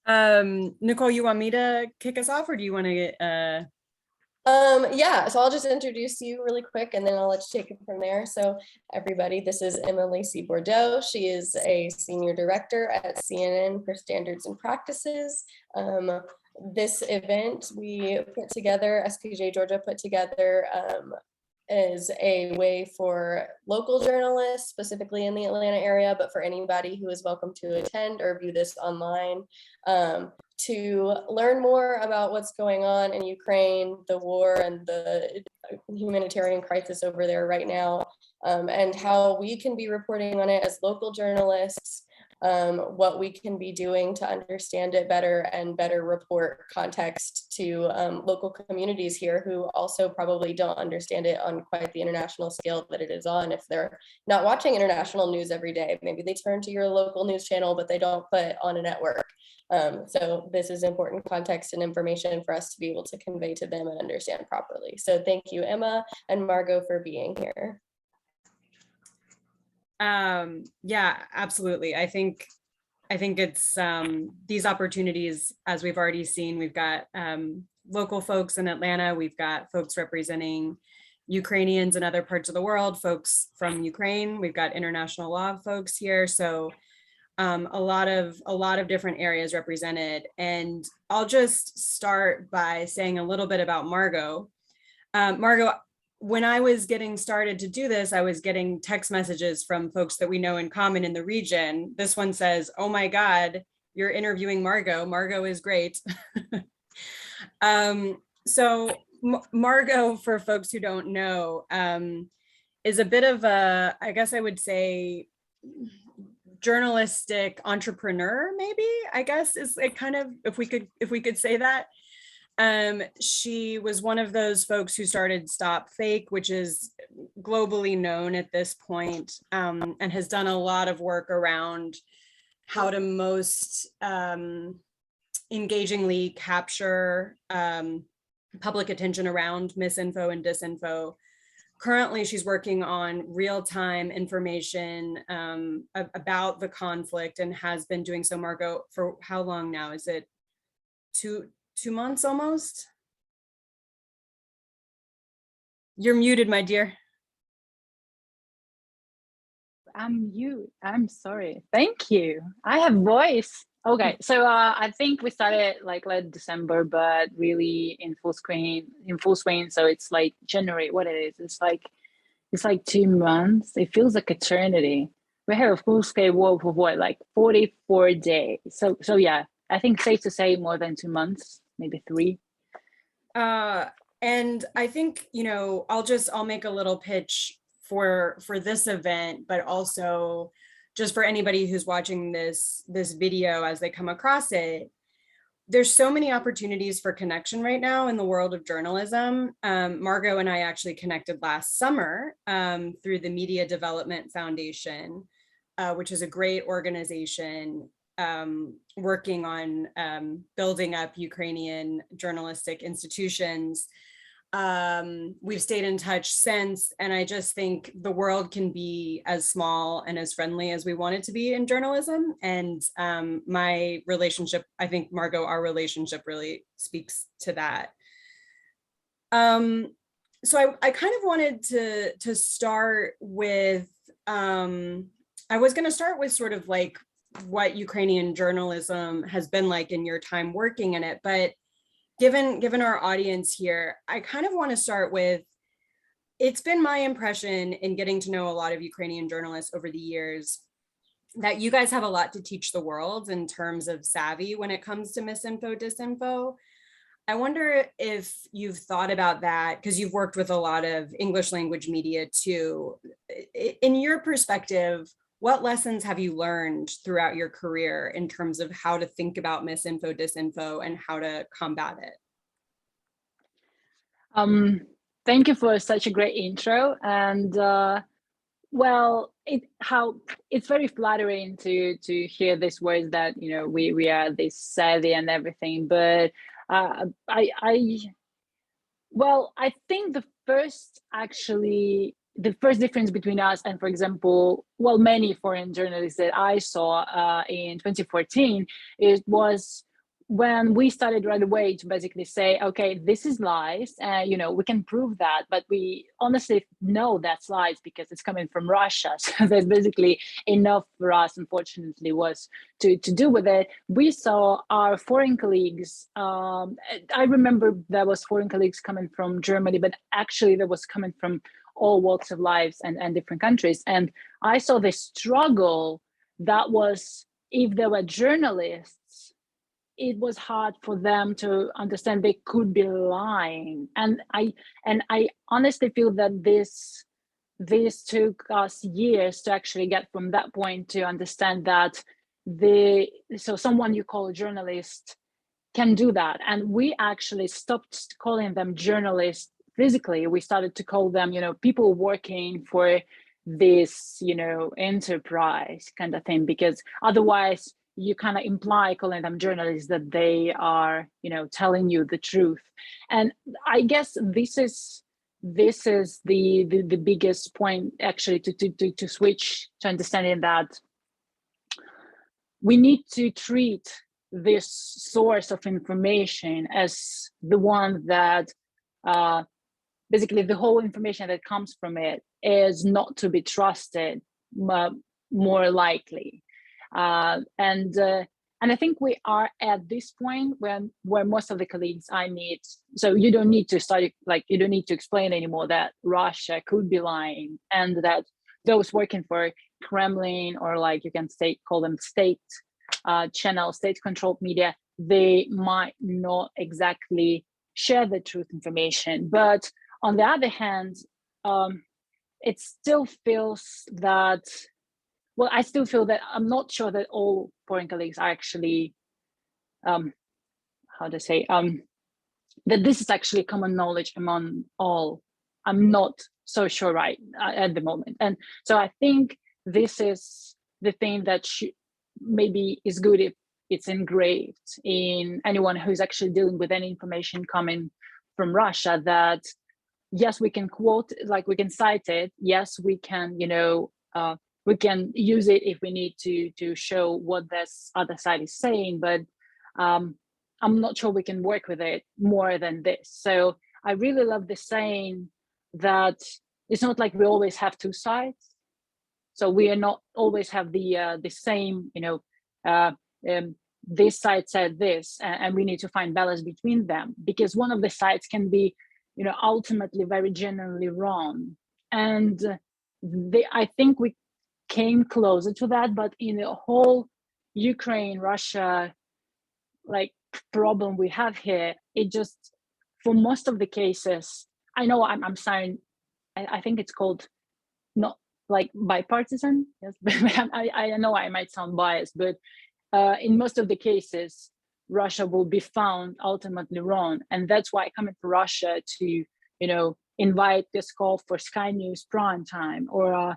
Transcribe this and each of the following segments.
Nicole, you want me to kick us off, or do you want to get Yeah, so I'll just introduce you really quick and then I'll let you take it from there. So everybody, this is Emma Lacey-Bordeaux. She is a senior director at CNN for Standards and Practices. This event we put together, SPJ Georgia put together is a way for local journalists, specifically in the Atlanta area, but for anybody who is welcome to attend or view this online, to learn more about what's going on in Ukraine, the war and the humanitarian crisis over there right now, and how we can be reporting on it as local journalists, what we can be doing to understand it better and better report context to local communities here who also probably don't understand it on quite the international scale that it is on. If they're not watching international news every day, maybe they turn to your local news channel, but they don't put on a network. So this is important context and information for us to be able to convey to them and understand properly. So thank you, Emma and Margo, for being here. Yeah, absolutely. I think it's these opportunities, as we've already seen. We've got local folks in Atlanta, we've got folks representing Ukrainians in other parts of the world, folks from Ukraine, we've got international law folks here. So a lot of different areas represented. And I'll just start by saying a little bit about Margo. Margo, when I was getting started to do this, I was getting text messages from folks that we know in common in the region. This one says, "Oh my God, you're interviewing Margo. Margo is great." So Margo, for folks who don't know, is a bit of a, I guess I would say, journalistic entrepreneur, maybe, I guess is it kind of, if we could say that. She was one of those folks who started StopFake, which is globally known at this point, and has done a lot of work around how to most engagingly capture public attention around misinfo and disinfo. Currently, she's working on real-time information about the conflict and has been doing so, Margo, for how long now? Is it two months almost? You're muted, my dear. I'm mute. I'm sorry. Thank you. I have voice. Okay, so I think we started like late December, but really in full swing. So it's like January. What it is? It's like 2 months. It feels like eternity. We have a full scale war for what, like 44 days. So yeah, I think safe to say more than 2 months, maybe 3. And I think, I'll make a little pitch for this event, but also just for anybody who's watching this video as they come across it. There's so many opportunities for connection right now in the world of journalism. Margo and I actually connected last summer through the Media Development Foundation, which is a great organization working on building up Ukrainian journalistic institutions. We've stayed in touch since, and I just think the world can be as small and as friendly as we want it to be in journalism. And my relationship, I think, Margo, our relationship really speaks to that. So I kind of wanted to start with, I was going to start with sort of like what Ukrainian journalism has been like in your time working in it, but given our audience here, I kind of want to start with, it's been my impression in getting to know a lot of Ukrainian journalists over the years that you guys have a lot to teach the world in terms of savvy when it comes to misinfo, disinfo. I wonder if you've thought about that, because you've worked with a lot of English language media too. In your perspective, what lessons have you learned throughout your career in terms of how to think about misinfo, disinfo, and how to combat it? Thank you for such a great intro. And well, it's very flattering to hear these words that we are this savvy and everything. But I think the first difference between us and, for example, many foreign journalists that I saw in 2014, it was when we started right away to basically say, okay, this is lies, we can prove that, but we honestly know that's lies because it's coming from Russia. So there's basically enough for us, unfortunately, was to do with it. We saw our foreign colleagues. I remember there was foreign colleagues coming from Germany, but actually there was coming from all walks of lives and different countries. And I saw the struggle that was, if there were journalists, it was hard for them to understand they could be lying. And I honestly feel that this took us years to actually get from that point to understand that so someone you call a journalist can do that. And we actually stopped calling them journalists physically. We started to call them, people working for this, enterprise kind of thing, because otherwise you kind of imply calling them journalists that they are, telling you the truth. And I guess this is the biggest point actually to switch to understanding that we need to treat this source of information as the one that basically the whole information that comes from it is not to be trusted more likely. And I think we are at this point where most of the colleagues I meet, so you don't need to you don't need to explain anymore that Russia could be lying, and that those working for Kremlin, or you can call them state channels, state-controlled media, they might not exactly share the truth information. But on the other hand, it still feels that, well, I still feel that I'm not sure that all foreign colleagues are actually, how to say, that this is actually common knowledge among all. I'm not so sure right at the moment. And so I think this is the thing that maybe is good if it's engraved in anyone who's actually dealing with any information coming from Russia, that yes, we can quote, we can cite it. Yes, we can, we can use it if we need to show what this other side is saying, but I'm not sure we can work with it more than this. So I really love the saying that it's not like we always have two sides. So we are not always have the same, this side said this, and we need to find balance between them, because one of the sides can be, ultimately very genuinely wrong. And I think we came closer to that, but in the whole Ukraine-Russia problem we have here, it just, for most of the cases, I know I'm saying, I think it's called not bipartisan, yes, but I know I might sound biased, but in most of the cases, Russia will be found ultimately wrong. And that's why coming to Russia to, invite this call for Sky News prime time, or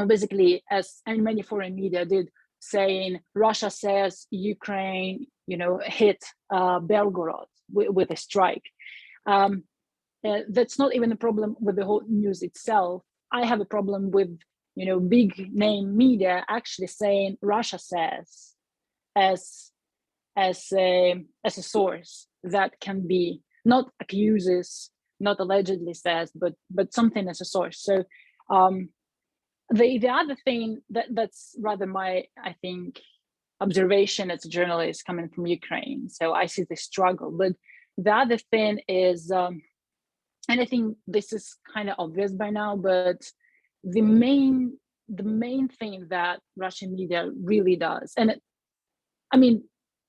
basically, as many foreign media did, saying Russia says Ukraine, hit Belgorod with a strike. That's not even a problem with the whole news itself. I have a problem with, big name media actually saying Russia says as a source that can be not accuses, not allegedly says, but something as a source. So the other thing that's rather my, I think, observation as a journalist coming from Ukraine. So I see the struggle, but the other thing is, and I think this is kind of obvious by now, but the main thing that Russian media really does, and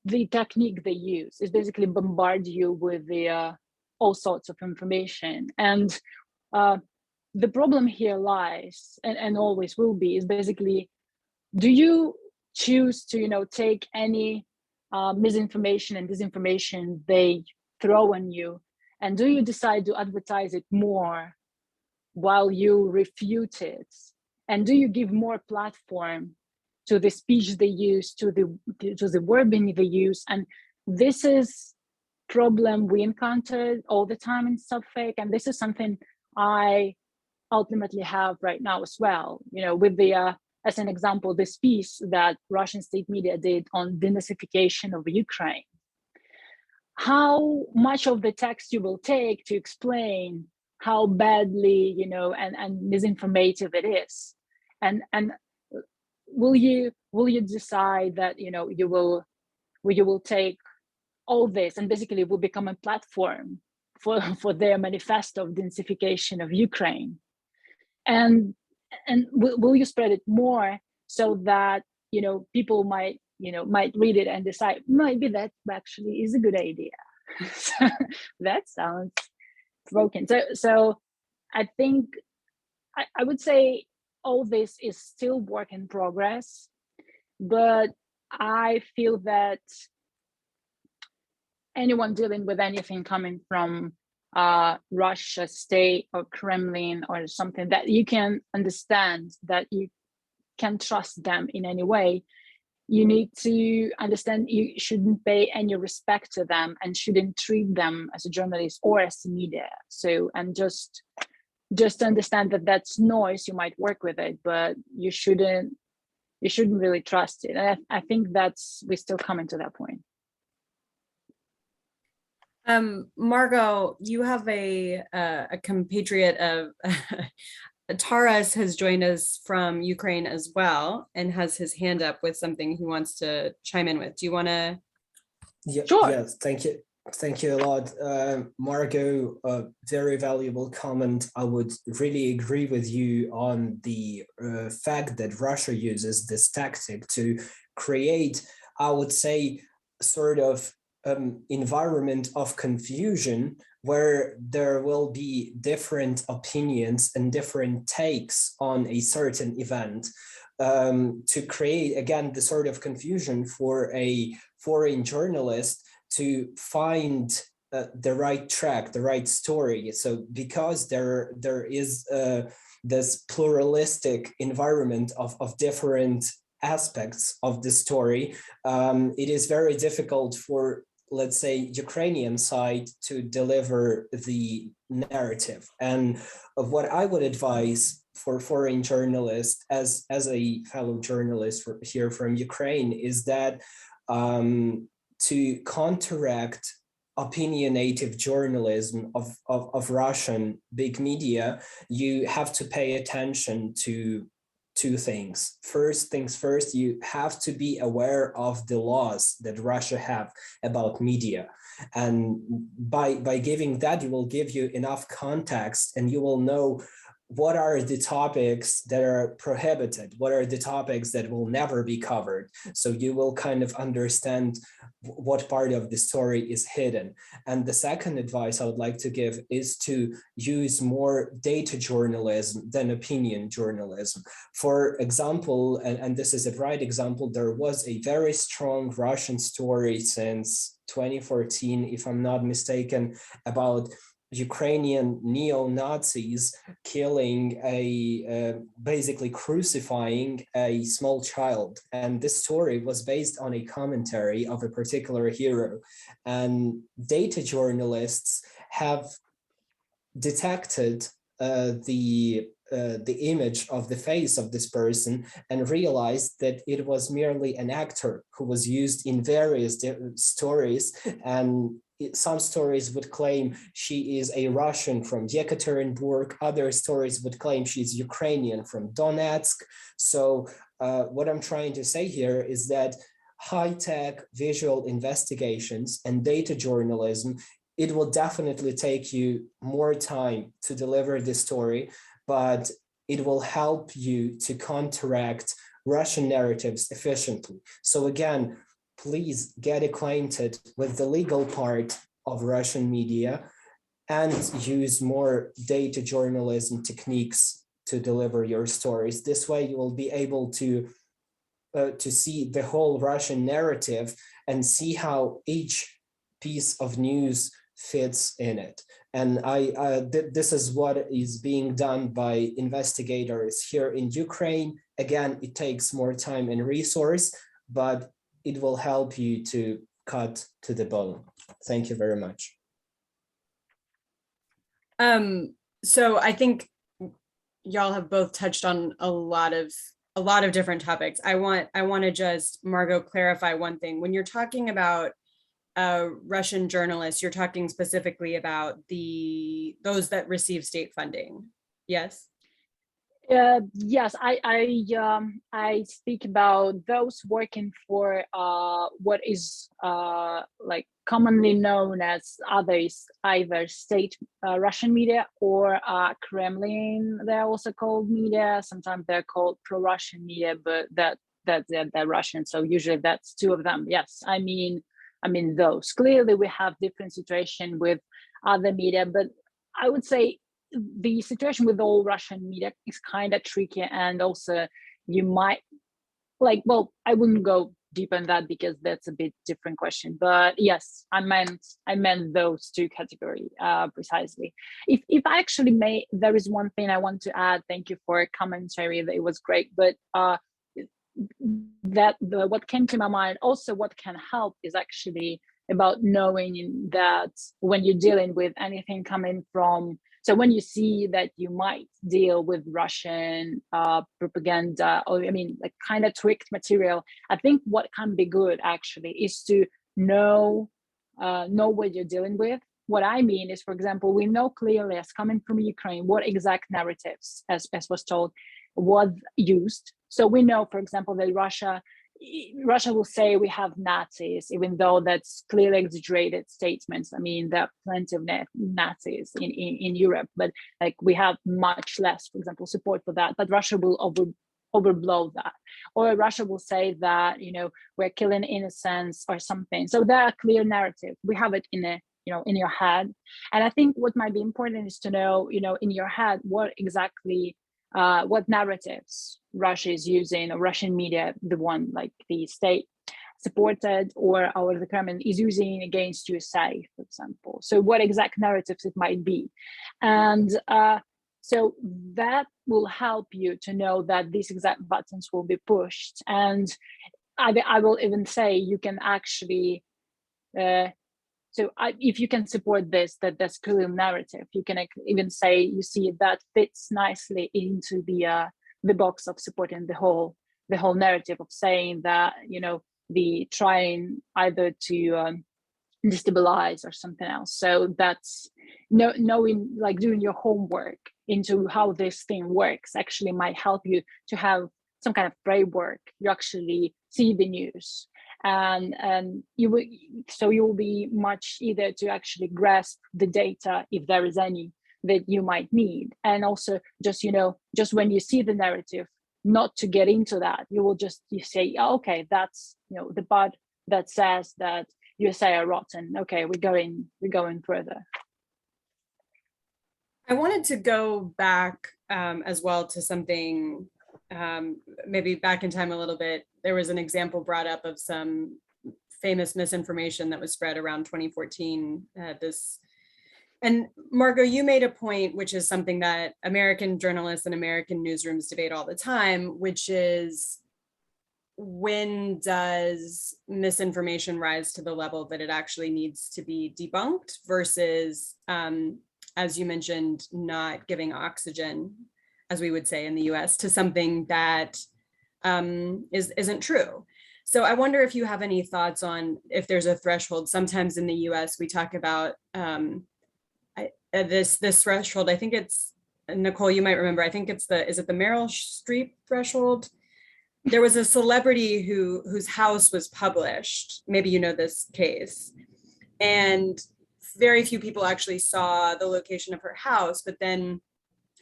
the technique they use is basically bombard you with the all sorts of information. And the problem here lies, and always will be, is basically, do you choose to take any misinformation and disinformation they throw on you, and do you decide to advertise it more while you refute it? And do you give more platform to the speech they use, to the wording they use? And this is problem we encounter all the time in StopFake, and this is something I ultimately have right now as well. With the as an example, this piece that Russian state media did on denazification of Ukraine. How much of the text you will take to explain how badly, and misinformative it is, and will you decide that you will take all this and basically will become a platform for their manifesto of denazification of Ukraine, and will you spread it more so that people might read it and decide maybe that actually is a good idea. That sounds broken. So I think I would say all this is still work in progress, but I feel that anyone dealing with anything coming from Russia state or Kremlin or something, that you can understand that you can trust them in any way, you need to understand you shouldn't pay any respect to them and shouldn't treat them as a journalist or as a media. So, and just understand that that's noise. You might work with it, but you shouldn't really trust it. And I think we're still coming to that point. Margo, you have a compatriot of Taras has joined us from Ukraine as well and has his hand up with something he wants to chime in with. Do you want to? Yeah, sure. Yes, thank you. Thank you a lot. Margo, very valuable comment. I would really agree with you on the fact that Russia uses this tactic to create, I would say, sort of environment of confusion where there will be different opinions and different takes on a certain event, to create, again, the sort of confusion for a foreign journalist to find the right track, the right story. So because there is this pluralistic environment of different aspects of the story, it is very difficult for, let's say, Ukrainian side to deliver the narrative. And what I would advise for foreign journalists, as a fellow journalist here from Ukraine, is that to counteract opinionated journalism of Russian big media, you have to pay attention to two things. First things first, you have to be aware of the laws that Russia have about media. And by giving that, it will give you enough context and you will know what are the topics that are prohibited, what are the topics that will never be covered. So you will kind of understand what part of the story is hidden. And the second advice I would like to give is to use more data journalism than opinion journalism. For example, and this is a right example, there was a very strong Russian story since 2014, if I'm not mistaken, about Ukrainian neo-Nazis killing basically crucifying a small child. And this story was based on a commentary of a particular hero. And data journalists have detected the image of the face of this person and realized that it was merely an actor who was used in various stories. And some stories would claim she is a Russian from Yekaterinburg. Other stories would claim she's Ukrainian from Donetsk. So what I'm trying to say here is that high-tech visual investigations and data journalism, it will definitely take you more time to deliver the story, but it will help you to counteract Russian narratives efficiently. So again, please get acquainted with the legal part of Russian media and use more data journalism techniques to deliver your stories. This way you will be able to see the whole Russian narrative and see how each piece of news fits in it. And this is what is being done by investigators here in Ukraine. Again, it takes more time and resource, but it will help you to cut to the bone. Thank you very much. So I think y'all have both touched on a lot of a lot of different topics. I want to just, Margo, clarify one thing. When you're talking about Russian journalists, you're talking specifically about those that receive state funding. Yes. Yes, I speak about those working for what is like commonly known as either state Russian media or Kremlin. They're also called media. Sometimes they're called pro-Russian media, but they're Russian. So usually that's two of them. Yes, I mean those. Clearly, we have different situation with other media, but I would say the situation with all Russian media is kind of tricky, and also you might well, I wouldn't go deep on that because that's a bit different question. But yes, I meant those two categories precisely. If I actually may, there is one thing I want to add. Thank you for a commentary. It was great, but what came to my mind also, what can help is actually about knowing that when you're dealing with anything coming from, so when you see that you might deal with Russian propaganda, or like kind of tweaked material, I think what can be good actually is to know what you're dealing with. What I mean is, for example, we know clearly as coming from Ukraine what exact narratives, as was told, was used. So we know, for example, that Russia will say we have Nazis, even though that's clearly exaggerated statements. I mean, there are plenty of Nazis in Europe, but like we have much less, for example, support for that. But Russia will overblow that, or Russia will say that we're killing innocents or something. So there are clear narratives. We have it in your head, and I think what might be important is to know in your head what exactly. What narratives Russia is using, or Russian media, the one like the state supported or the Kremlin is using against USA, for example. So what exact narratives it might be. And so that will help you to know that these exact buttons will be pushed. And I will even say you can actually, if you can support that's clear narrative, you can even say you see that fits nicely into the box of supporting the whole narrative of saying that the trying either to destabilize or something else. So that's knowing, like doing your homework into how this thing works actually might help you to have some kind of framework. You actually see the news. And you will be much easier to actually grasp the data, if there is any, that you might need. And also just when you see the narrative, not to get into that, you say, oh, okay, that's the part that says that USA are rotten. Okay, we're going further. I wanted to go back as well to something maybe back in time a little bit. There was an example brought up of some famous misinformation that was spread around 2014. And Margo, you made a point, which is something that American journalists and American newsrooms debate all the time, which is, when does misinformation rise to the level that it actually needs to be debunked versus, as you mentioned, not giving oxygen, as we would say in the US, to something that isn't true. So I wonder if you have any thoughts on if there's a threshold. Sometimes in the US, we talk about this threshold. I think it's, Nicole, you might remember, I think it's is it the Merrell Streep threshold? There was a celebrity whose house was published. Maybe you know this case. And very few people actually saw the location of her house, but then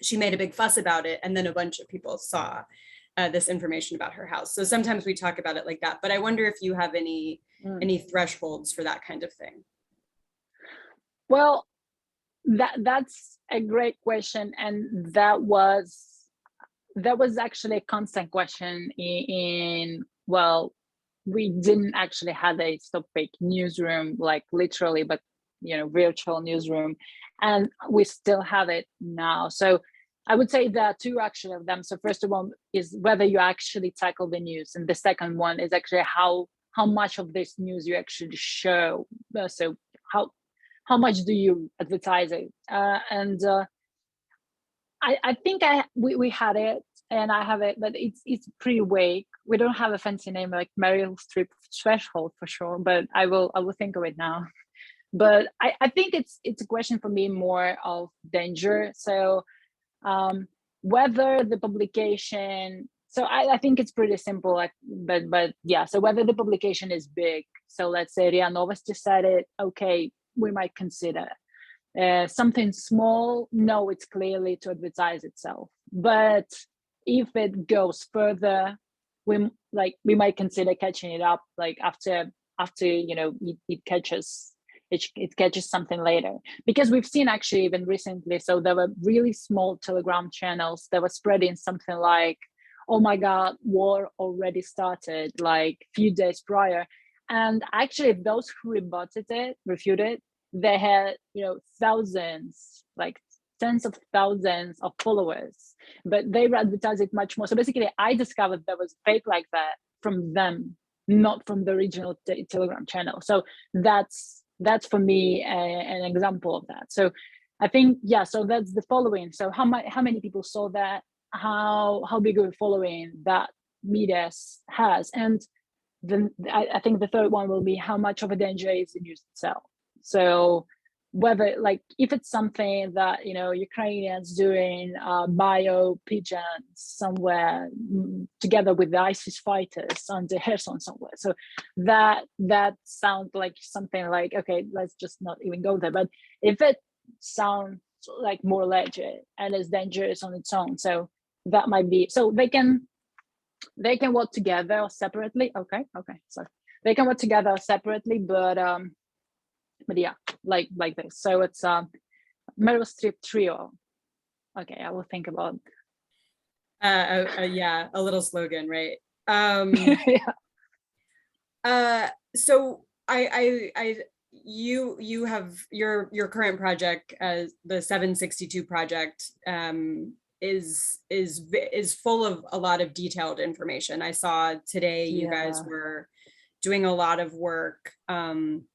she made a big fuss about it. And then a bunch of people saw this information about her house. So sometimes we talk about it like that, but I wonder if you have any thresholds for that kind of thing. Well, that's a great question. And that was actually a constant question well, we didn't actually have a StopFake newsroom, like literally, but virtual newsroom, and we still have it now. So I would say there are two actually of them. So first of all is whether you actually tackle the news, and the second one is actually how much of this news you actually show. So how much do you advertise it? I think we had it and I have it, but it's pretty vague. We don't have a fancy name like Merrell strip threshold for sure, but I will think of it now. But I think it's a question for me more of danger. So whether the publication, so I think it's pretty simple, like, but yeah, so whether the publication is big, so let's say RIA Novosti said it, okay, we might consider. Something small, no, it's clearly to advertise itself. But if it goes further, we might consider catching it up, like after it catches something later, because we've seen actually even recently, so there were really small Telegram channels that were spreading something like, oh my god, war already started, like few days prior. And actually those who refuted, they had thousands, like tens of thousands of followers, but they advertise it much more. So basically I discovered there was fake like that from them, not from the original Telegram channel. So that's for me an example of that. So I think, yeah, so that's the following. So how many people saw that, how big of a following that media has, and then I think the third one will be how much of a danger is the news itself. So whether, like, if it's something that Ukrainians doing bio pigeons somewhere together with the ISIS fighters under Kherson somewhere, so that sounds like something like, okay, let's just not even go there. But if it sounds like more legit and is dangerous on its own, so that might be, so they can work together or separately. Okay, so they can work together separately, but yeah, like this. So it's Merrell strip trio. Okay, I will think about yeah, a little slogan, right? yeah. So you have your current project as the 762 project is full of a lot of detailed information. I saw today you guys were doing a lot of work on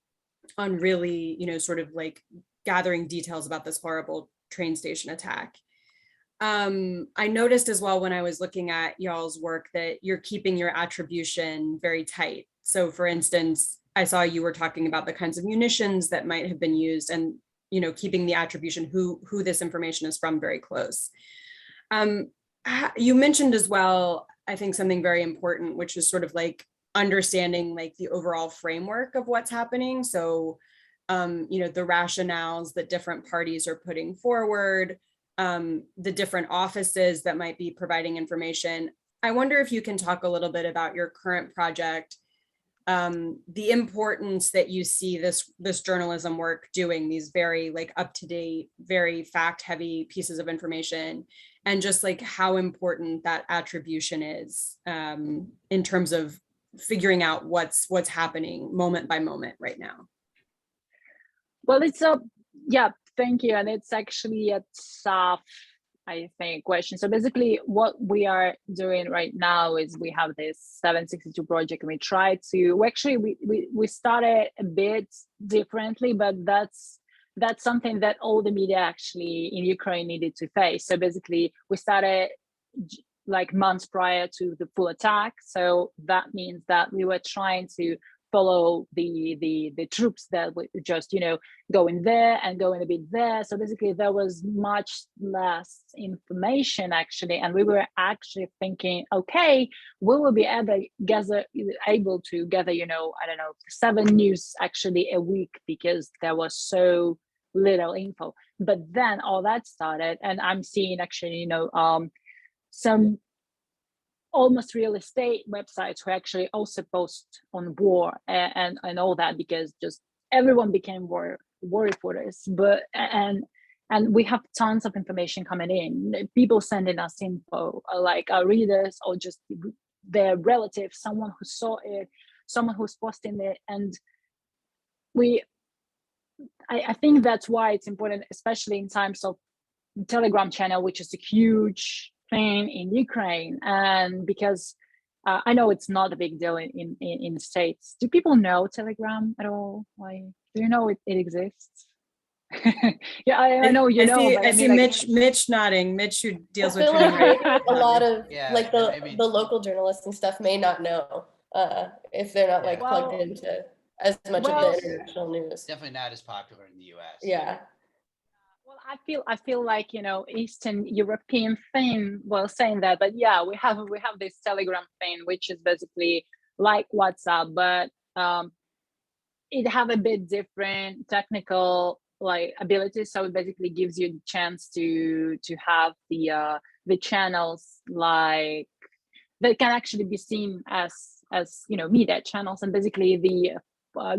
really, sort of like gathering details about this horrible train station attack. I noticed as well when I was looking at y'all's work that you're keeping your attribution very tight. So for instance, I saw you were talking about the kinds of munitions that might have been used, and keeping the attribution, who this information is from, very close. You mentioned as well, I think, something very important, which is sort of like understanding like the overall framework of what's happening. So the rationales that different parties are putting forward, the different offices that might be providing information. I wonder if you can talk a little bit about your current project, the importance that you see this journalism work doing, these very like up-to-date, very fact-heavy pieces of information, and just like how important that attribution is in terms of figuring out what's happening moment by moment right now. Well, it's yeah, thank you. And it's actually a tough, I think, question. So basically what we are doing right now is we have this 762 project, and we try to, we started a bit differently, but that's something that all the media actually in Ukraine needed to face. So basically we started like months prior to the full attack. So that means that we were trying to follow the troops that were just going there and going a bit there. So basically there was much less information actually, and we were actually thinking, okay, we will be able to gather I don't know, 7 news actually a week, because there was so little info. But then all that started, and I'm seeing actually some almost real estate websites who actually also post on war and all that, because just everyone became war reporters. But and we have tons of information coming in, people sending us info, like our readers or just their relatives, someone who saw it, someone who's posting it. And I think that's why it's important, especially in times of Telegram channel, which is a huge thing in Ukraine. And because I know it's not a big deal in the States. Do people know Telegram at all? Like, do you know it exists? Yeah, I know you know, but I I see mean, like, Mitch nodding. Mitch, who deals I with feel human like rights. maybe a lot of Yeah, like and maybe- the local journalists and stuff may not know if they're not like Yeah. plugged Well, into as much of well, the international news. definitely not as popular in the US. Yeah. well, I feel like, you know, Eastern European thing, well, saying that, but yeah, we have this Telegram thing, which is basically like WhatsApp, but it have a bit different technical like abilities. So it basically gives you the chance to have the channels like that can actually be seen as you know, media channels, and basically the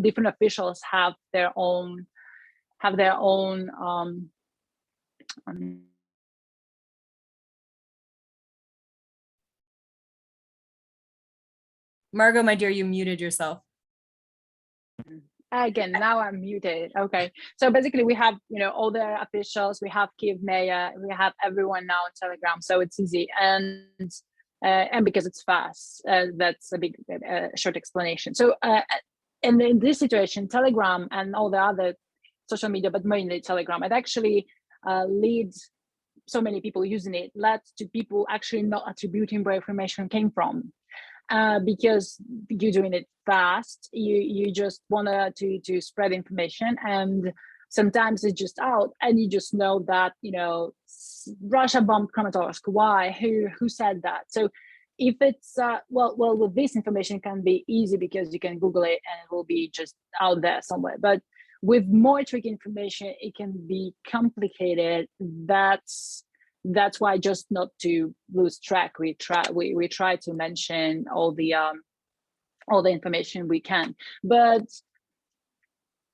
different officials have their own um, Margo, my dear, you muted yourself. again, now I'm muted. Okay, so basically we have, you know, all the officials, we have Kiev Mayor, we have everyone now on Telegram, so it's easy, and because it's fast, that's a big short explanation. So and in this situation, Telegram and all the other social media, but mainly Telegram, it actually leads so many people using it, led to people actually not attributing where information came from. Because you're doing it fast, you just want to spread information, and sometimes it's just out, and you just know that, you know, Russia bombed Kramatorsk. Why? Who said that? So if it's well, with this information can be easy because you can Google it and it will be just out there somewhere. But with more tricky information, it can be complicated. That's why, just not to lose track, we try to mention all the information we can. But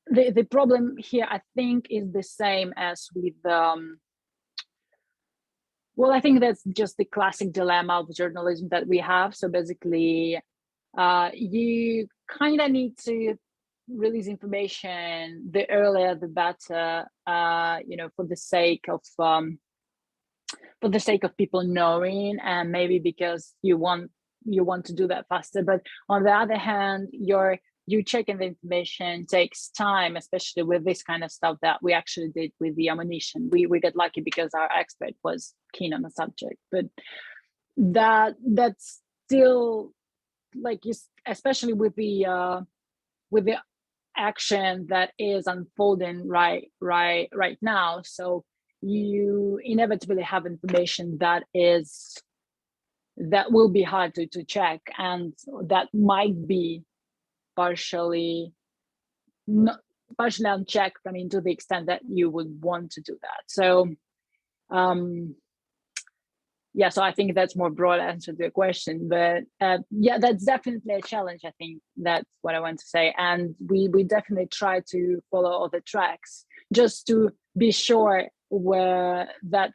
the problem here, I think, is the same as with well, I think that's just the classic dilemma of journalism that we have. So basically, you kind of need to release information the earlier the better, you know, for the sake of people knowing, and maybe because you want to do that faster. But on the other hand, you checking the information takes time, especially with this kind of stuff that we actually did with the ammunition. We got lucky because our expert was keen on the subject, but that's still like, especially with the action that is unfolding right now. So you inevitably have information that will be hard to check, and that might be partially unchecked. I mean, to the extent that you would want to do that. So yeah, so I think that's more broad answer to the question, but yeah, that's definitely a challenge. I think that's what I want to say, and we definitely try to follow all the tracks just to be sure that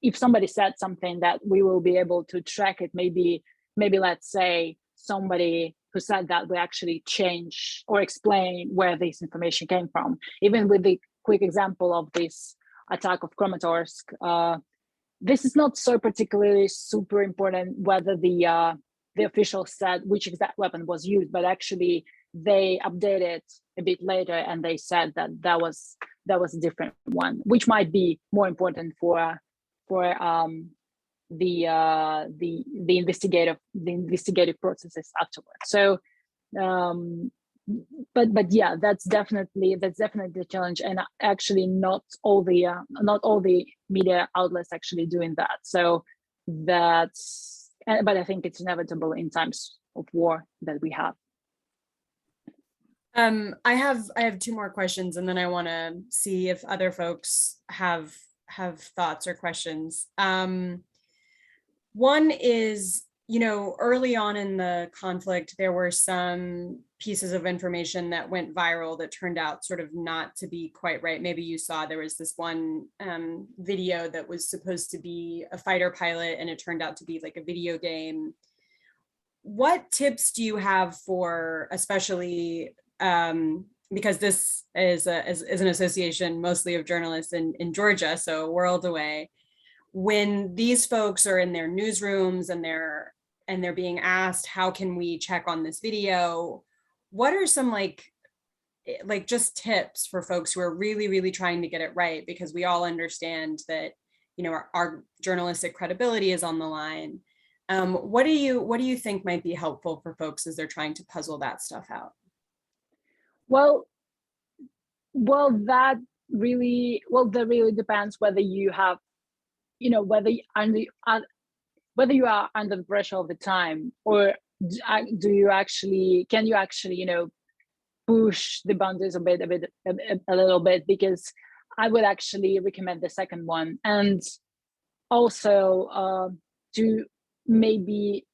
if somebody said something, that we will be able to track it. Maybe let's say somebody who said that we actually change or explain where this information came from. Even with the quick example of this attack of Kramatorsk, this is not so particularly super important whether the official said which exact weapon was used, but actually they updated a bit later and they said that was a different one, which might be more important for the investigative processes afterwards. So but yeah, that's definitely a challenge, and actually not all the media outlets actually doing that. So but I think it's inevitable in times of war that we have. I have two more questions, and then I want to see if other folks have thoughts or questions. One is, you know, early on in the conflict, there were some pieces of information that went viral that turned out sort of not to be quite right. Maybe you saw there was this one video that was supposed to be a fighter pilot, and it turned out to be like a video game. What tips do you have for, especially because this is an association mostly of journalists in Georgia, so a world away, when these folks are in their newsrooms and they're being asked, how can we check on this video? What are some like like just tips for folks who are really, really trying to get it right, because we all understand that, you know, our journalistic credibility is on the line. What do you think might be helpful for folks as they're trying to puzzle that stuff out? Well, that really depends whether you have, you know, whether you are under the pressure of the time, or can you actually, you know, push the boundaries a little bit, because I would actually recommend the second one. And also to maybe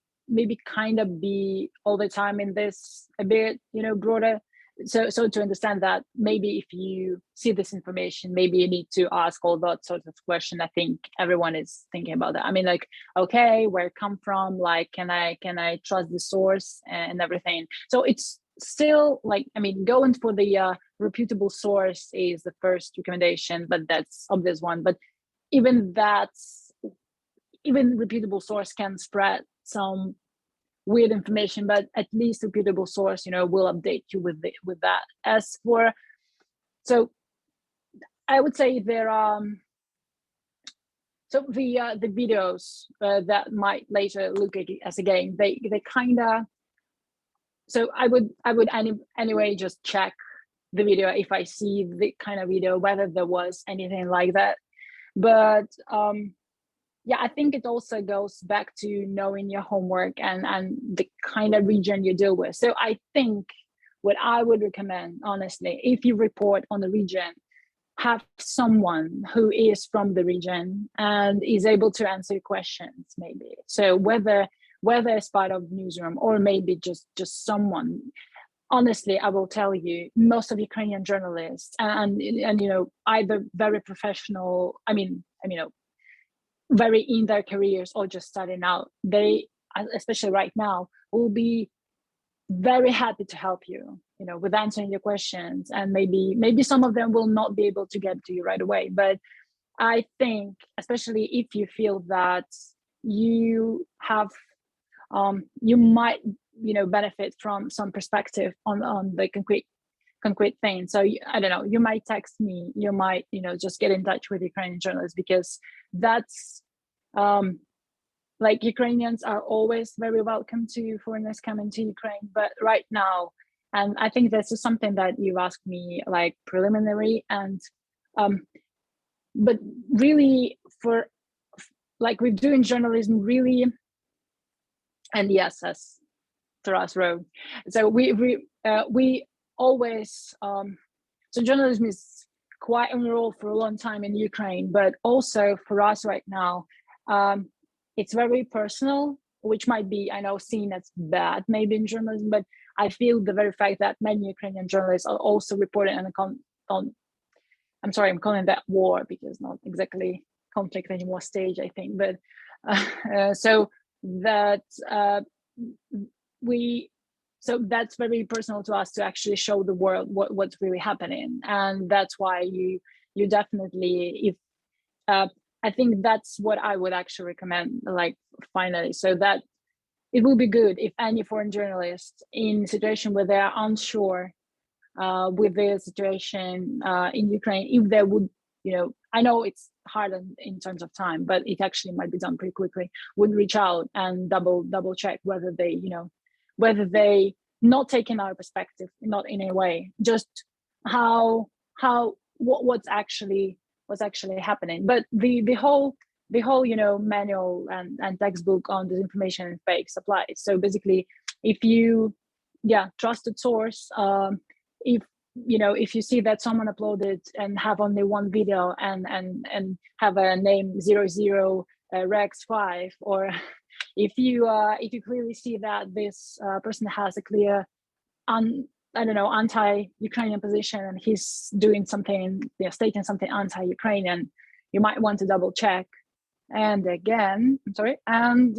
kind of be all the time in this a bit, you know, broader. So to understand that maybe if you see this information, maybe you need to ask all that sort of question. I think everyone is thinking about that. I mean, like, okay, where it come from? Like, can I trust the source and everything? So it's still like, I mean, going for the reputable source is the first recommendation, but that's obvious one. But even reputable source can spread some weird information, but at least reputable source, you know, will update you with that. As for, so I would say there are so the videos that might later look at as a game, they kind of, so I would anyway just check the video if I see the kind of video, whether there was anything like that. But yeah, I think it also goes back to knowing your homework and the kind of region you deal with. So I think what I would recommend, honestly, if you report on the region, have someone who is from the region and is able to answer questions, maybe. So whether it's part of the newsroom or maybe just someone. Honestly, I will tell you, most of Ukrainian journalists and you know, either very professional, I mean, you know, very in their careers or just starting out, they, especially right now, will be very happy to help you, you know, with answering your questions. And maybe some of them will not be able to get to you right away. But I think, especially if you feel that you have, you might, you know, benefit from some perspective on the concrete thing. So I don't know, you might text me, you might, you know, just get in touch with Ukrainian journalists, because that's like, Ukrainians are always very welcome to foreigners coming to Ukraine. But right now, and I think this is something that you asked me like preliminary, and but really for like we're doing journalism really, and yes, as Taras wrote, so we always so journalism is quite on the roll for a long time in Ukraine, but also for us right now, it's very personal, which might be, I know, seen as bad maybe in journalism, but I feel the very fact that many Ukrainian journalists are also reporting on I'm sorry, I'm calling that war, because not exactly conflict anymore stage, I think, but so that so that's very personal to us, to actually show the world what's really happening. And that's why you definitely, if I think that's what I would actually recommend, like, finally, so that it will be good if any foreign journalists in a situation where they are unsure with the situation in Ukraine, if they would, you know, I know it's hard in terms of time, but it actually might be done pretty quickly, would reach out and double check whether they, you know, whether they not taking our perspective, not in a way, just what's actually happening. But the whole, you know, manual and textbook on disinformation and fakes applies. So basically, if you, trusted source, if you know, if you see that someone uploaded and have only one video and have a name 00 Rex 5, or if you clearly see that this person has a clear anti-Ukrainian position, and he's doing something, stating something anti-Ukrainian, you might want to double check. And again, I'm sorry, and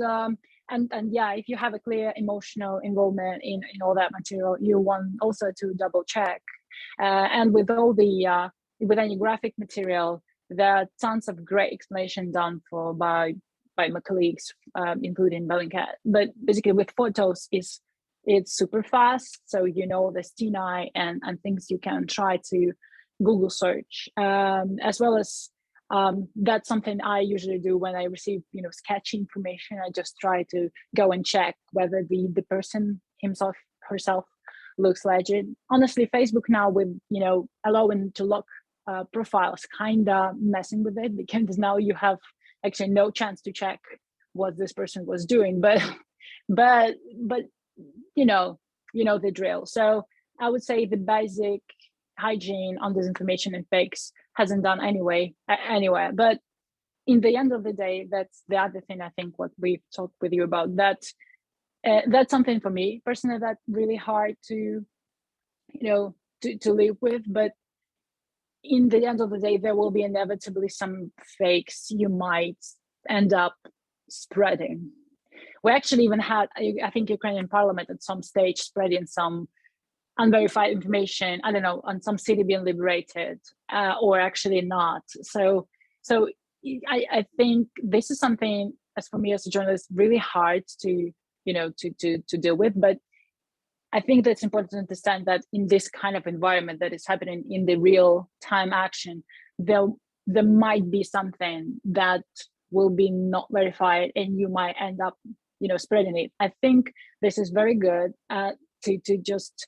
if you have a clear emotional involvement in all that material, you want also to double check. And with all the with any graphic material, there are tons of great explanation done by my colleagues, including Bellingcat. But basically, with photos, is it's super fast. So, there's TNI and things you can try to Google search, as well as that's something I usually do when I receive, sketchy information. I just try to go and check whether the person himself, herself looks legit. Honestly, Facebook now with, allowing to lock profiles, kind of messing with it, because now you have actually no chance to check what this person was doing, but you know the drill. So I would say the basic hygiene on disinformation and fakes hasn't done anywhere. But in the end of the day, that's the other thing I think what we've talked with you about, that that's something for me personally that's really hard to to live with. But in the end of the day, there will be inevitably some fakes you might end up spreading. We actually even had, I think, Ukrainian parliament at some stage spreading some unverified information, I don't know, on some city being liberated, or actually not. So I think this is something, as for me as a journalist, really hard to to deal with. But I think that's important to understand that in this kind of environment that is happening in the real time action, there might be something that will be not verified, and you might end up spreading it. I think this is very good to just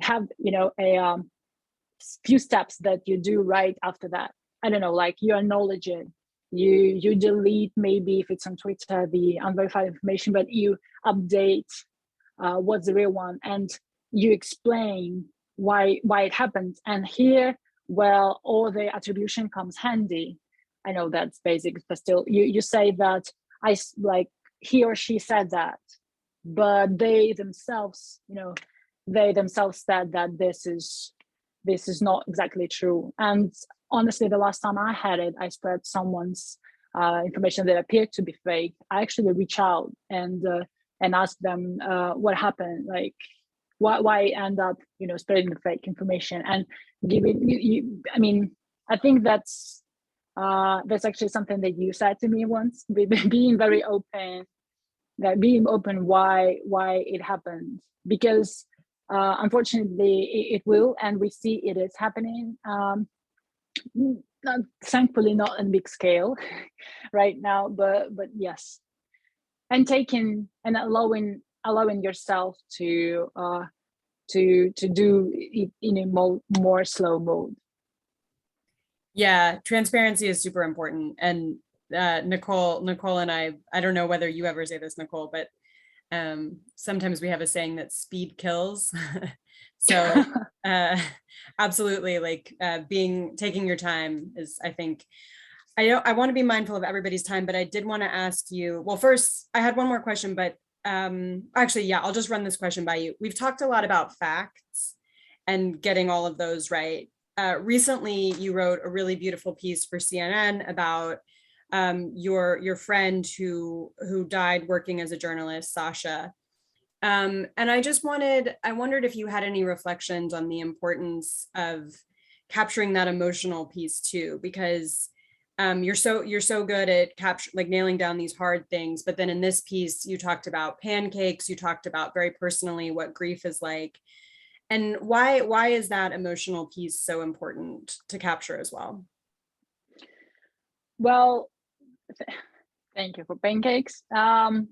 have a few steps that you do right after that. I don't know, like you acknowledge it, you delete, maybe if it's on Twitter, the unverified information, but you update what's the real one, and you explain why it happened. And here, well, all the attribution comes handy. I know that's basic, but still, you say that he or she said that, but they themselves said that this is not exactly true. And honestly, the last time I had it, I spread someone's information that appeared to be fake. I actually reach out and ask them what happened, like why end up spreading the fake information, and giving I mean, I think that's actually something that you said to me once, being very open, why it happened, because unfortunately it will, and we see it is happening, thankfully not on big scale right now, but yes, and taking and allowing yourself to do it in a more slow mode. Yeah, transparency is super important. And Nicole and I don't know whether you ever say this, Nicole, but sometimes we have a saying that speed kills. So absolutely, like taking your time is, I think, I want to be mindful of everybody's time, but I did want to ask you, well, first I had one more question, but actually, yeah, I'll just run this question by you. We've talked a lot about facts and getting all of those right. Recently, you wrote a really beautiful piece for CNN about your friend who died working as a journalist, Sasha. And I wondered if you had any reflections on the importance of capturing that emotional piece too, because you're so good at nailing down these hard things. But then in this piece, you talked about pancakes, you talked about very personally what grief is like. And why is that emotional piece so important to capture as well? Well, thank you for pancakes. Well,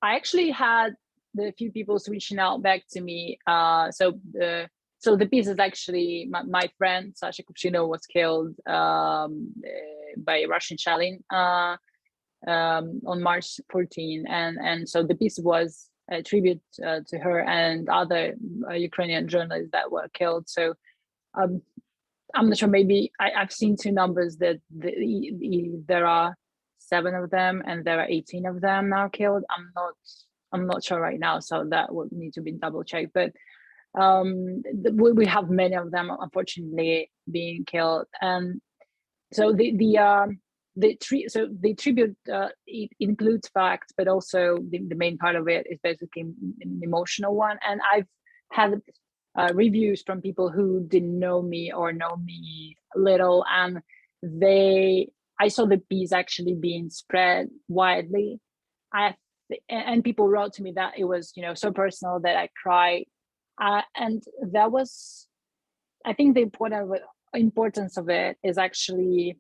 I actually had the few people reaching out back to me. So the piece is actually my friend Sasha Kupchino was killed by a Russian shelling on March 14, and so the piece was a tribute to her and other Ukrainian journalists that were killed. So I'm not sure, maybe I've seen two numbers that there are 7 of them and there are 18 of them now killed. I'm not sure right now, so that would need to be double checked. But we have many of them unfortunately being killed, and so the tribute it includes facts, but also the main part of it is basically an emotional one. And I've had reviews from people who didn't know me or know me little, and I saw the piece actually being spread widely. I and people wrote to me that it was, you know, so personal that I cried. And that was, I think the importance of it is actually,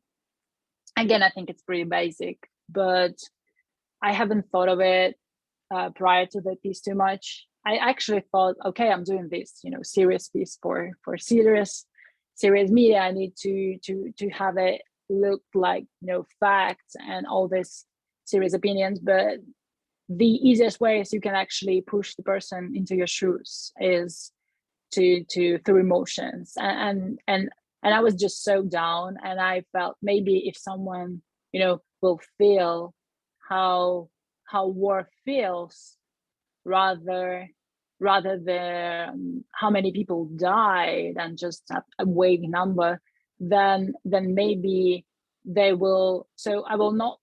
again, I think it's pretty basic, but I haven't thought of it prior to the piece too much. I actually thought, okay, I'm doing this, you know, serious piece for serious media. I need to have it look like, you know, facts and all this serious opinions. But the easiest ways you can actually push the person into your shoes is to through emotions. And I was just so down, and I felt maybe if someone, you know, will feel how war feels, rather than how many people died and just a vague number, then maybe they will. So I will not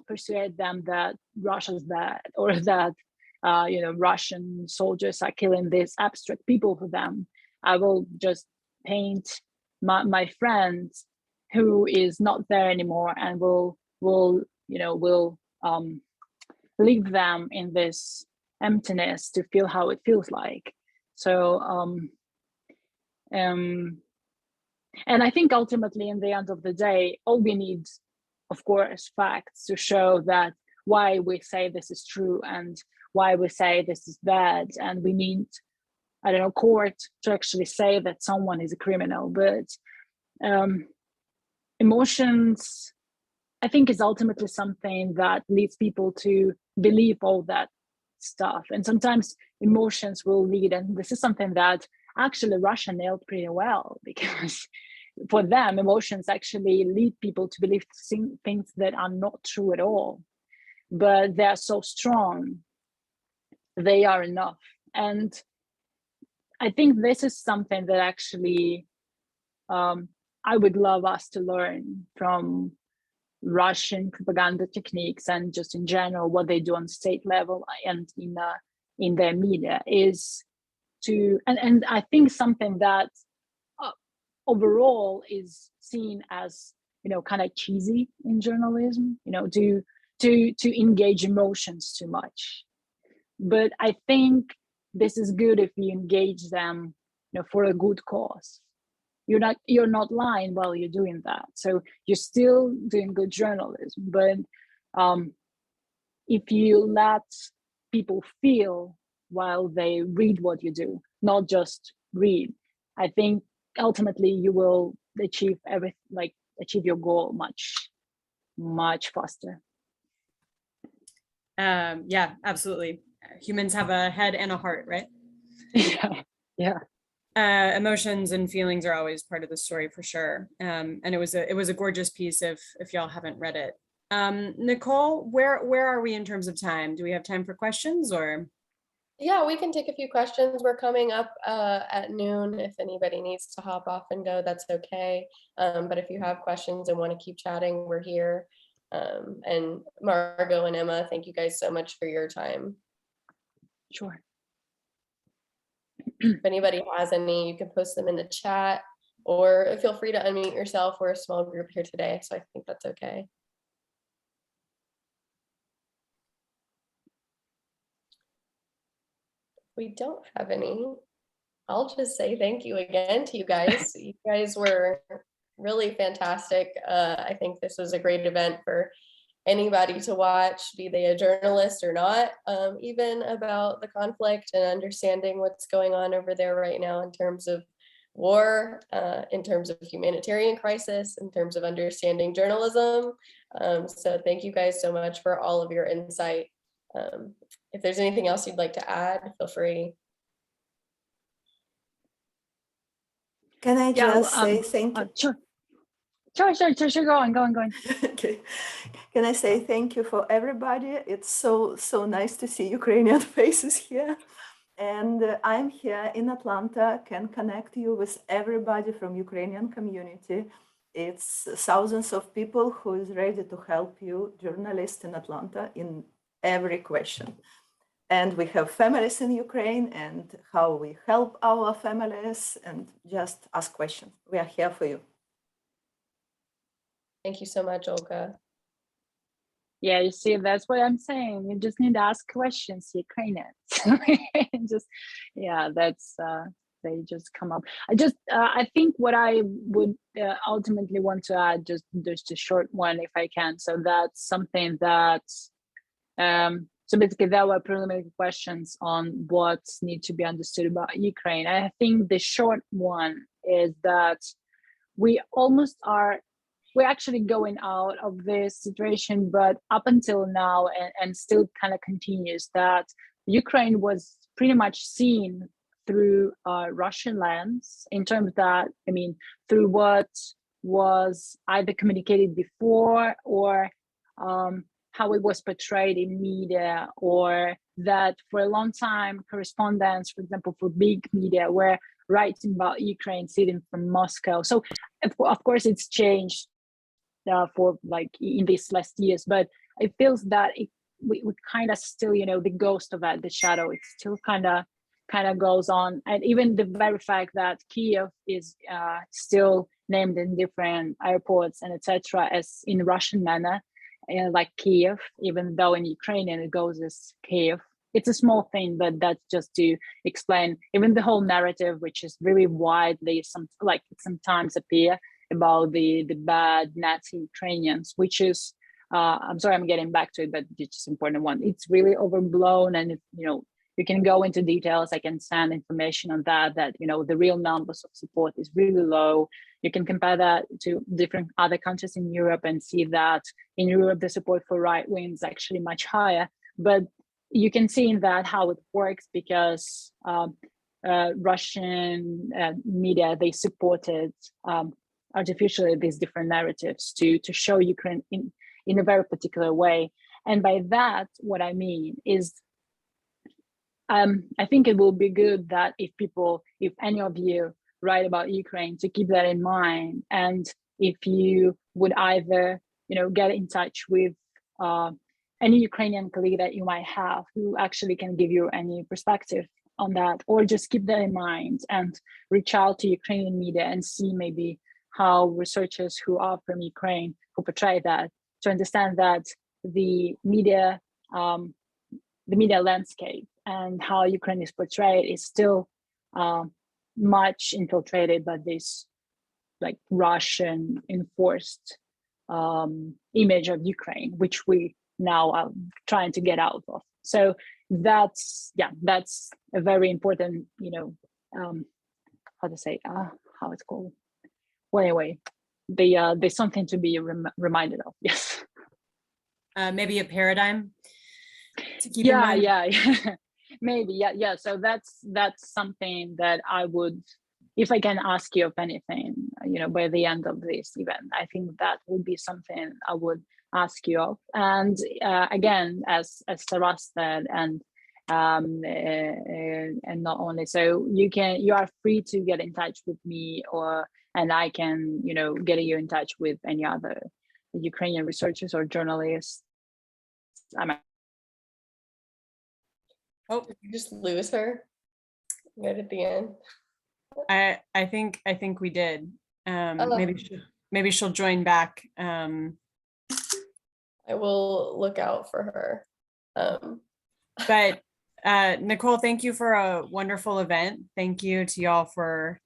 persuade them that Russia's bad, or that you know, Russian soldiers are killing these abstract people for them. I will just paint my friend who is not there anymore, and will leave them in this emptiness to feel how it feels like. So and I think ultimately, in the end of the day, all we need, of course, facts to show that why we say this is true and why we say this is bad. And we need, I don't know, court to actually say that someone is a criminal. But emotions, I think, is ultimately something that leads people to believe all that stuff. And sometimes emotions will lead, and this is something that actually Russia nailed pretty well, because for them, emotions actually lead people to believe things that are not true at all. But they are so strong, they are enough. And I think this is something that actually I would love us to learn from Russian propaganda techniques, and just in general what they do on state level and in their media, is to, and I think something that overall is seen as, you know, kind of cheesy in journalism, you know, to engage emotions too much. But I think this is good if you engage them, you know, for a good cause. You're not lying while you're doing that, so you're still doing good journalism. But if you let people feel while they read what you do, not just read, I think ultimately you will achieve your goal much faster. Yeah, absolutely. Humans have a head and a heart, right? Yeah. Emotions and feelings are always part of the story, for sure. And it was a gorgeous piece if y'all haven't read it. Nicole, where are we in terms of time? Do we have time for questions, or? Yeah, we can take a few questions. We're coming up at noon. If anybody needs to hop off and go, that's okay. But if you have questions and want to keep chatting, we're here. And Margo and Emma, thank you guys so much for your time. Sure. If anybody has any, you can post them in the chat, or feel free to unmute yourself. We're a small group here today, so I think that's okay. We don't have any. I'll just say thank you again to you guys. You guys were really fantastic. I think this was a great event for anybody to watch, be they a journalist or not, even about the conflict and understanding what's going on over there right now in terms of war, in terms of humanitarian crisis, in terms of understanding journalism. So thank you guys so much for all of your insight. If there's anything else you'd like to add, feel free. Can I just say thank you? Sure. Go on. Okay. Can I say thank you for everybody? It's so nice to see Ukrainian faces here. And I'm here in Atlanta, can connect you with everybody from Ukrainian community. It's thousands of people who is ready to help you, journalists in Atlanta, in every question. And we have families in Ukraine, and how we help our families, and just ask questions. We are here for you. Thank you so much, Olga. Yeah, you see, that's what I'm saying. You just need to ask questions, Ukrainians. Just, yeah, that's they just come up. I think what I would ultimately want to add, just a short one, if I can. So that's something that, so basically there were preliminary questions on what needs to be understood about Ukraine. I think the short one is that we almost are, we're actually going out of this situation, but up until now, and still kind of continues, that Ukraine was pretty much seen through Russian lens, in terms that, I mean, through what was either communicated before, or how it was portrayed in media, or that for a long time correspondents, for example, for big media, were writing about Ukraine sitting from Moscow. So of course it's changed for like in these last years, but it feels that we kind of still, you know, the ghost of that, the shadow, it still kind of goes on. And even the very fact that Kiev is still named in different airports and etc. as in Russian manner, like Kiev, even though in Ukrainian it goes as Kiev. It's a small thing, but that's just to explain even the whole narrative, which is really widely sometimes appear about the bad Nazi Ukrainians, which is I'm sorry I'm getting back to it, but it's just an important one. It's really overblown, and you know, you can go into details. I can send information on that you know, the real numbers of support is really low. You can compare that to different other countries in Europe and see that in Europe the support for right wing is actually much higher. But you can see in that how it works, because Russian media, they supported artificially these different narratives to show Ukraine in a very particular way. And by that, what I mean is, I think it will be good that if any of you write about Ukraine, to keep that in mind. And if you would either, you know, get in touch with any Ukrainian colleague that you might have who actually can give you any perspective on that, or just keep that in mind and reach out to Ukrainian media and see maybe how researchers who are from Ukraine, who portray that, to understand that the media landscape and how Ukraine is portrayed is still much infiltrated by this like Russian enforced image of Ukraine, which we now are trying to get out of. So that's a very important, you know, how to say, how it's called. Well, anyway, there's something to be reminded of. Yes. Maybe a paradigm to keep in mind. Yeah. Maybe, yeah. So that's something that I would, if I can ask you of anything, you know, by the end of this event, I think that would be something I would ask you of. And again, as Sarah said, and not only so, you are free to get in touch with me, and I can, you know, get you in touch with any other Ukrainian researchers or journalists. Oh, did you just lose her right at the end? I think we did. Maybe she'll join back. I will look out for her. But Nicole, thank you for a wonderful event. Thank you to y'all for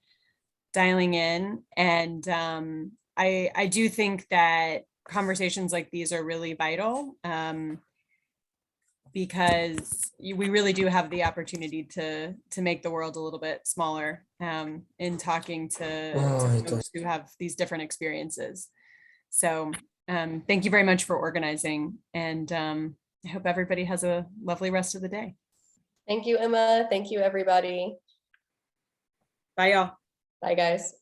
dialing in. And I do think that conversations like these are really vital, because we really do have the opportunity to make the world a little bit smaller in talking to folks who have these different experiences. So thank you very much for organizing, and I hope everybody has a lovely rest of the day. Thank you, Emma. Thank you, everybody. Bye, y'all. Bye, guys.